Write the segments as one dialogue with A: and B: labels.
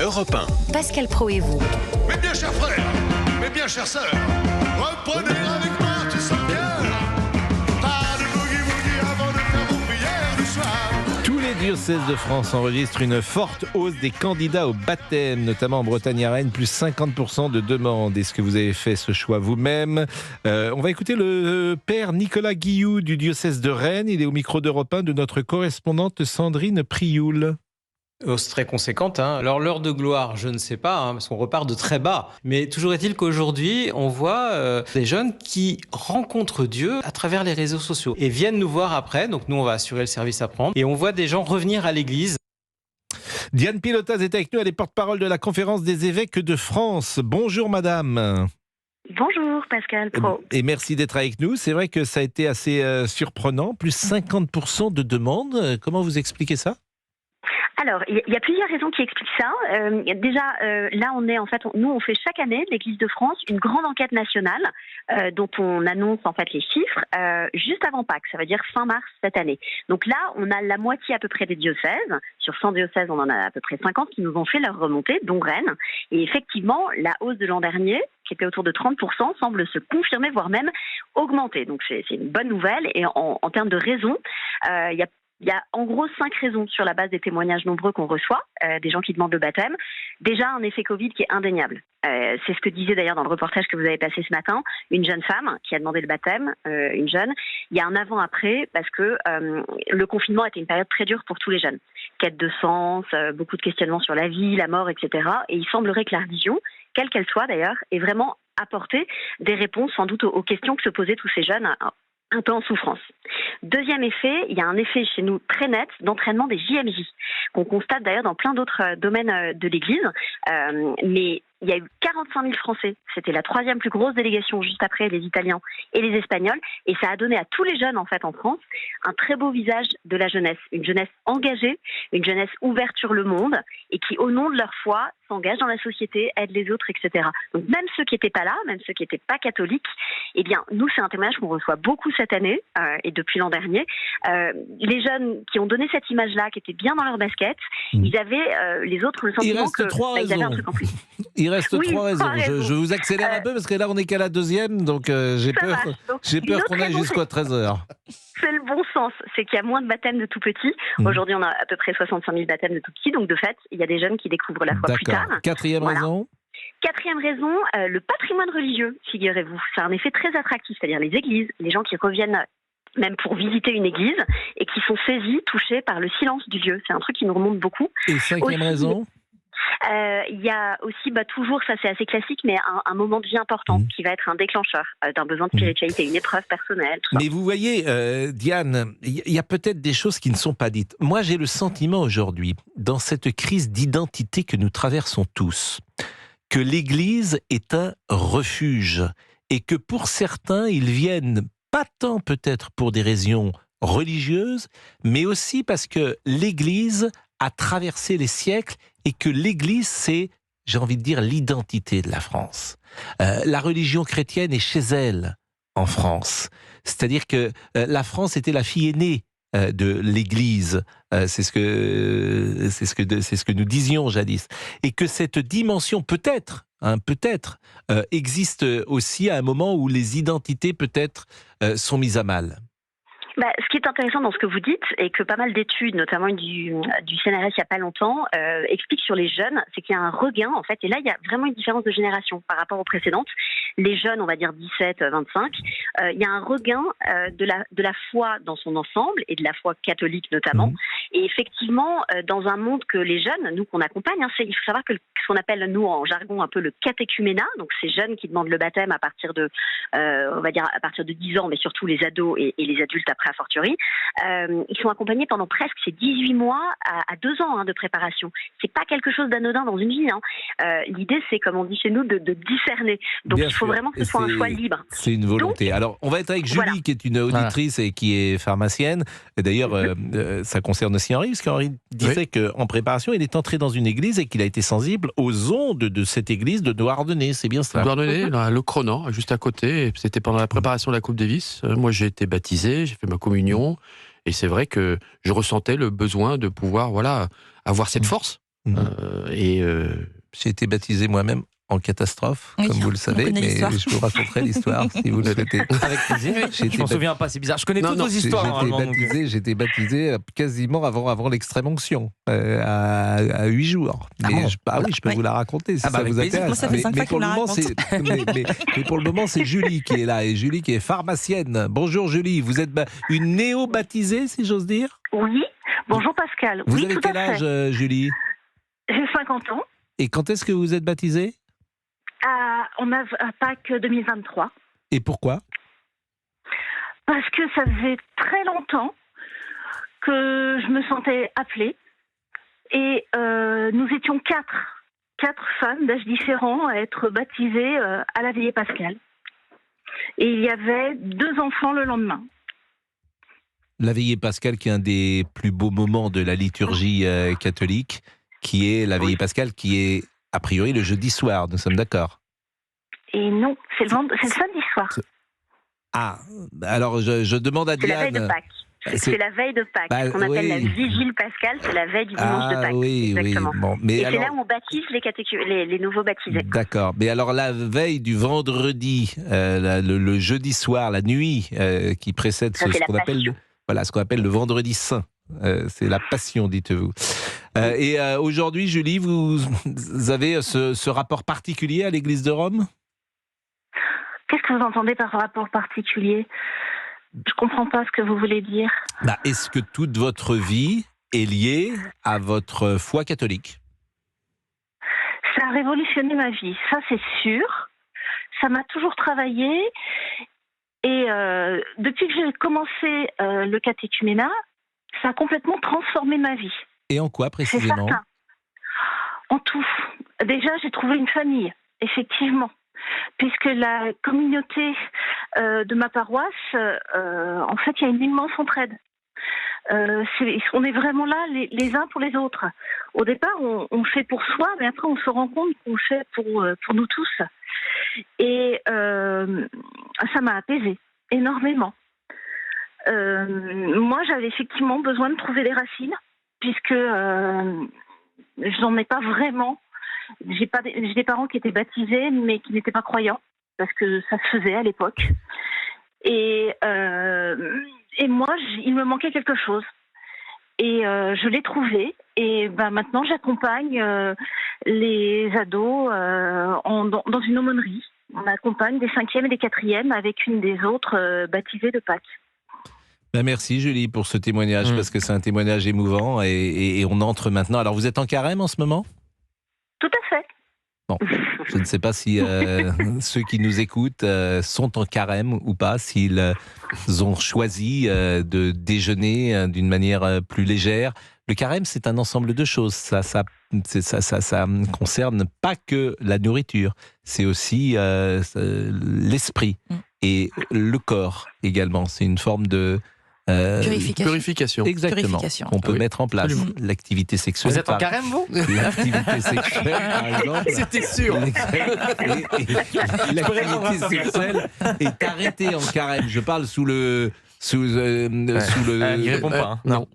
A: Europe 1.
B: Pascal Praud et vous.
C: Mes bien chers frères, mes bien chères sœurs, reprenez avec moi tout son cœur. Pas de boogie-woogie avant de faire vos prières du soir.
D: Tous les diocèses de France enregistrent une forte hausse des candidats au baptême, notamment en Bretagne et à Rennes, plus 50% de demandes. Est-ce que vous avez fait ce choix vous-même ? On va écouter le père Nicolas Guilloux du diocèse de Rennes. Il est au micro d'Europe 1 de notre correspondante Sandrine Prioul.
E: Hausse très conséquente. Alors l'heure de gloire, je ne sais pas, parce qu'on repart de très bas. Mais toujours est-il qu'aujourd'hui, on voit des jeunes qui rencontrent Dieu à travers les réseaux sociaux et viennent nous voir après. Donc nous, on va assurer le service après. Et on voit des gens revenir à l'église.
D: Diane Pilotaz est avec nous, elle est porte-parole de la conférence des évêques de France. Bonjour madame.
F: Bonjour Pascal Praud.
D: Et merci d'être avec nous. C'est vrai que ça a été assez surprenant, plus 50% de demandes. Comment vous expliquez ça ?
F: Alors, il y a plusieurs raisons qui expliquent ça. Là, nous, on fait chaque année, l'Église de France, une grande enquête nationale dont on annonce en fait les chiffres juste avant Pâques. Ça veut dire fin mars cette année. Donc là, on a la moitié à peu près des diocèses. Sur 100 diocèses, on en a à peu près 50 qui nous ont fait leur remontée, dont Rennes. Et effectivement, la hausse de l'an dernier, qui était autour de 30%, semble se confirmer, voire même augmenter. Donc c'est une bonne nouvelle. Et en termes de raisons, il y a en gros 5 raisons sur la base des témoignages nombreux qu'on reçoit, des gens qui demandent le baptême. Déjà, un effet Covid qui est indéniable. C'est ce que disait d'ailleurs dans le reportage que vous avez passé ce matin, une jeune femme qui a demandé le baptême, une jeune. Il y a un avant-après parce que le confinement était une période très dure pour tous les jeunes. Quête de sens, beaucoup de questionnements sur la vie, la mort, etc. Et il semblerait que la religion, quelle qu'elle soit d'ailleurs, ait vraiment apporté des réponses sans doute aux questions que se posaient tous ces jeunes un peu en souffrance. Deuxième effet, il y a un effet chez nous très net d'entraînement des JMJ, qu'on constate d'ailleurs dans plein d'autres domaines de l'Église. Mais il y a eu 45 000 Français. C'était la 3e plus grosse délégation juste après les Italiens et les Espagnols. Et ça a donné à tous les jeunes en fait en France un très beau visage de la jeunesse. Une jeunesse engagée, une jeunesse ouverte sur le monde et qui, au nom de leur foi, s'engage dans la société, aide les autres, etc. Donc même ceux qui n'étaient pas là, même ceux qui n'étaient pas catholiques, eh bien nous c'est un témoignage qu'on reçoit beaucoup cette année et depuis l'an dernier. Les jeunes qui ont donné cette image-là, qui étaient bien dans leur basket, ils avaient les autres le sentiment qu'ils avaient un truc en plus.
D: Il reste 3 raisons. Je vous accélère un peu parce que là on n'est qu'à la 2e, donc j'ai peur qu'on aille jusqu'à 13h.
F: C'est le bon sens, c'est qu'il y a moins de baptêmes de tout petits. Aujourd'hui, on a à peu près 65 000 baptêmes de tout petits, donc de fait, il y a des jeunes qui découvrent la foi plus tard.
D: 4e raison.
F: 4e raison, le patrimoine religieux, figurez-vous. C'est un effet très attractif, c'est-à-dire les églises, les gens qui reviennent même pour visiter une église et qui sont saisis, touchés par le silence du lieu. C'est un truc qui nous remonte beaucoup.
D: Et 5e raison ?
F: Il y a aussi toujours, ça c'est assez classique, mais un moment de vie important qui va être un déclencheur d'un besoin de spiritualité, une épreuve personnelle. Tout ça.
D: Mais vous voyez, Diane, il y a peut-être des choses qui ne sont pas dites. Moi, j'ai le sentiment aujourd'hui, dans cette crise d'identité que nous traversons tous, que l'Église est un refuge et que pour certains, ils viennent pas tant peut-être pour des raisons religieuses, mais aussi parce que l'Église a traversé les siècles et que l'Église, c'est, j'ai envie de dire, l'identité de la France. La religion chrétienne est chez elle en France. C'est-à-dire que la France était la fille aînée de l'Église. C'est ce que nous disions jadis. Et que cette dimension peut-être existe aussi à un moment où les identités peut-être sont mises à mal.
F: Ce qui est intéressant dans ce que vous dites, et que pas mal d'études, notamment du CNRS il n'y a pas longtemps, expliquent sur les jeunes, c'est qu'il y a un regain, en fait, et là, il y a vraiment une différence de génération par rapport aux précédentes. Les jeunes, on va dire 17-25, il y a un regain de la foi dans son ensemble, et de la foi catholique notamment. Et effectivement, dans un monde que les jeunes, nous qu'on accompagne, il faut savoir que ce qu'on appelle, nous, en jargon, un peu le catéchuménat, donc ces jeunes qui demandent le baptême à partir de, on va dire, à partir de 10 ans, mais surtout les ados et les adultes après a fortiori, ils sont accompagnés pendant presque ces 18 mois à 2 ans de préparation. C'est pas quelque chose d'anodin dans une vie. L'idée, c'est, comme on dit chez nous, de discerner. Donc il faut vraiment que ce soit un choix libre.
D: C'est une volonté. Donc, alors, on va être avec Julie, qui est une auditrice et qui est pharmacienne. Et d'ailleurs, ça concerne aussi Henri, parce qu'Henri disait qu'en préparation, il est entré dans une église et qu'il a été sensible aux ondes de cette église de Douarnenez. C'est bien cela.
G: Douarnenez, le Cronan, juste à côté. C'était pendant la préparation de la Coupe Davis. Moi, j'ai été baptisé, j'ai fait ma communion. Et c'est vrai que je ressentais le besoin de pouvoir avoir cette force
D: J'ai été baptisé moi-même en catastrophe,
A: Oui,
D: comme vous le savez,
A: connaît
D: mais
A: l'histoire.
D: je vous raconterai l'histoire si vous le souhaitez.
E: Avec plaisir. Je m'en souviens pas, c'est bizarre. Je connais toutes vos histoires. normalement, donc.
D: J'ai été baptisé quasiment avant l'extrême-onction, à 8 jours. Mais je peux vous la raconter si ça
E: avec
D: vous
E: plaisir.
D: intéresse.
A: Moi, ça fait 5 fois
D: pour
A: qu'il
D: le
A: me la
D: moment, mais pour le moment, c'est Julie qui est là, et Julie qui est pharmacienne. Bonjour Julie, vous êtes une néo-baptisée, si j'ose dire?
F: Oui. Bonjour Pascal.
D: Vous
F: Oui,
D: avez
F: tout
D: quel
F: à
D: âge,
F: fait.
D: Julie?
F: J'ai 50 ans.
D: Et quand est-ce que vous êtes baptisée?
F: On a à Pâques 2023.
D: Et pourquoi?
F: Parce que ça faisait très longtemps que je me sentais appelée. Et nous étions quatre femmes d'âge différents à être baptisées à la veillée pascale. Et il y avait 2 enfants le lendemain.
D: La veillée pascale, qui est un des plus beaux moments de la liturgie catholique, qui est la veillée pascale, qui est a priori le jeudi soir, nous sommes d'accord?
F: Et non, c'est le samedi soir.
D: Ah, alors je demande à
F: C'est la veille de
D: Diane.
F: Pâques. C'est la veille de Pâques.
D: Bah,
F: Ce qu'on appelle la
D: oui.
F: vigile pascale, c'est la veille du dimanche de Pâques.
D: Oui,
F: exactement.
D: oui. Bon, mais
F: Et
D: alors,
F: c'est là où on baptise les nouveaux baptisés.
D: d'accord. Mais alors la veille du vendredi, le jeudi soir, la nuit qui précède
F: Ça, c'est la passion.
D: ce qu'on appelle le vendredi saint. C'est la passion, dites-vous. Et aujourd'hui, Julie, vous avez ce rapport particulier à l'Église de Rome?
F: Qu'est-ce que vous entendez par rapport particulier? Je comprends pas ce que vous voulez dire.
D: Est-ce que toute votre vie est liée à votre foi catholique?
F: Ça a révolutionné ma vie, ça c'est sûr. Ça m'a toujours travaillé. Et depuis que j'ai commencé le catéchuménat, ça a complètement transformé ma vie.
D: Et en quoi
F: C'est
D: précisément?
F: certain. En tout. Déjà, j'ai trouvé une famille, effectivement. Puisque la communauté de ma paroisse, en fait, il y a une immense entraide. On est vraiment là les uns pour les autres. Au départ, on fait pour soi, mais après, on se rend compte qu'on fait pour nous tous. Et ça m'a apaisée énormément. Moi, j'avais effectivement besoin de trouver des racines, puisque je n'en ai pas vraiment. J'ai des parents qui étaient baptisés, mais qui n'étaient pas croyants, parce que ça se faisait à l'époque. Et moi, il me manquait quelque chose. Et je l'ai trouvé. Et maintenant, j'accompagne les ados dans une aumônerie. On accompagne des 5e et des 4e avec une des autres baptisées de Pâques.
D: Merci Julie pour ce témoignage, parce que c'est un témoignage émouvant et on entre maintenant. Alors vous êtes en carême en ce moment?
F: Tout à fait.
D: Bon, je ne sais pas si ceux qui nous écoutent sont en carême ou pas, s'ils ont choisi de déjeuner d'une manière plus légère. Le carême, c'est un ensemble de choses. Ça concerne pas que la nourriture, c'est aussi l'esprit et le corps également. C'est une forme de
G: Purification.
D: Exactement. On peut mettre en place l'activité sexuelle.
E: Vous êtes en carême, vous?
D: L'activité sexuelle, par exemple.
E: C'était sûr.
D: L'activité sexuelle est arrêtée en carême. Je parle sous le.
E: Il répond pas. Hein.
G: Non.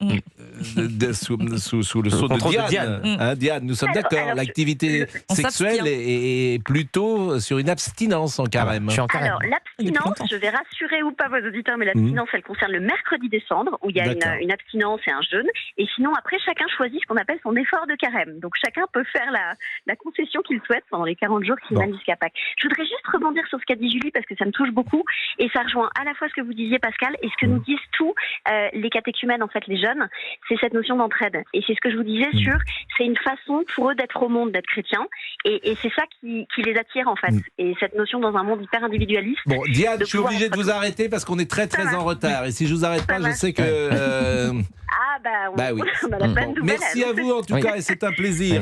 D: Sous le sceau de Diane. Diane, nous sommes d'accord. L'activité sexuelle est plutôt sur une abstinence en carême.
E: Je suis en carême.
F: Alors, l'abstinence, je vais rassurer ou pas vos auditeurs, mais l'abstinence, elle concerne le mercredi des cendres, où il y a une abstinence et un jeûne. Et sinon, après, chacun choisit ce qu'on appelle son effort de carême. Donc, chacun peut faire la concession qu'il souhaite pendant les 40 jours qui mènent jusqu'à Pâques. Je voudrais juste rebondir sur ce qu'a dit Julie, parce que ça me touche beaucoup. Et ça rejoint à la fois ce que vous disiez, Pascal, et ce que nous disent tous les catéchumènes, en fait, les jeunes. C'est cette notion d'entraide. Et c'est ce que je vous disais c'est une façon pour eux d'être au monde, d'être chrétiens. Et c'est ça qui les attire, en fait. Et cette notion dans un monde hyper individualiste.
D: Bon, Diane, je suis obligé de vous arrêter parce qu'on est très en retard. Et si je vous arrête pas, je sais que...
F: On a la peine
D: Merci à vous, en tout cas, et c'est un plaisir.